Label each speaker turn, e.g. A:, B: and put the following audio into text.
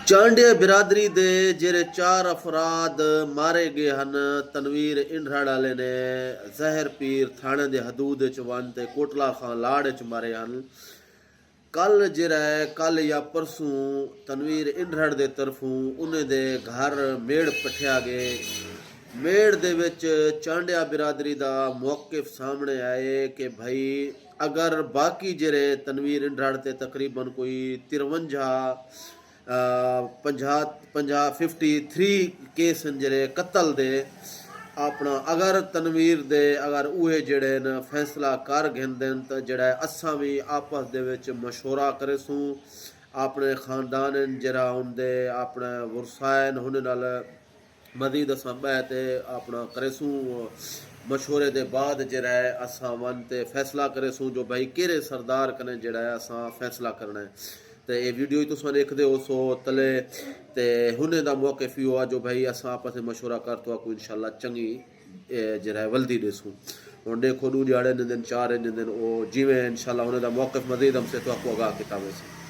A: ਚਾਂਡਿਆ ਬਿਰਾਦਰੀ ਦੇ ਜਿਹੜੇ 4 ਅਫਰਾਦ ਮਾਰੇ ਗਏ ਹਨ ਤਨਵੀਰ ਇੰਢੜ ਵਾਲੇ ਨੇ ਜ਼ਹਿਰ ਪੀਰ ਥਾਣੇ ਦੇ ਹਦੂਦ ਵਿੱਚ ਵਨ ਤੇ ਕੋਟਲਾ ਖਾਨ ਲਾੜ ਵਿੱਚ ਮਾਰੇ ਹਨ। ਕੱਲ ਜਿਹੜਾ ਹੈ ਕੱਲ ਜਾਂ ਪਰਸੋਂ ਤਨਵੀਰ ਇੰਢੜ ਦੇ ਤਰਫੋਂ ਉਹਨੇ ਦੇ ਘਰ ਮੇੜ ਪਠਿਆ ਗਏ। ਮੇੜ ਦੇ ਵਿੱਚ ਚਾਂਡਿਆ ਬਿਰਾਦਰੀ ਦਾ ਮੌਕਿਫ ਸਾਹਮਣੇ ਆਏ ਕਿ ਭਾਈ ਅਗਰ ਬਾਕੀ ਜਿਹੜੇ ਤਨਵੀਰ ਇੰਢੜ ਤੇ ਤਕਰੀਬਨ ਕੋਈ 53 केस जरे कतल दे अपना अगर तनवीर दे अगर उहे जड़े न फैसला कर घेंदे तो जड़ा असा भी आपस दे विच मशवरा करे सूँ अपने खानदान जरा उनके अपने वरसायन होने नाल मजीद असा बैठे अपना करे सूँ मशवरे के बाद जरा असा वन ते फैसला करे सूँ जो भाई केरे सरदार कने जड़ा असा फैसला करना है। तो ये वीडियो ही तुम देखते हो सो तले ते हुने दा मौके फी हुआ जो भाई असा आपस में मशवरा कर तो को इंशाल्लाह चंगी जरा वल्दी देसूँ हुण देखो 2 दिन 4 दिन वो जिमें इंशाल्लाह हुने दा मौके मजीद हमसे तो आपको आगाह किताबें से।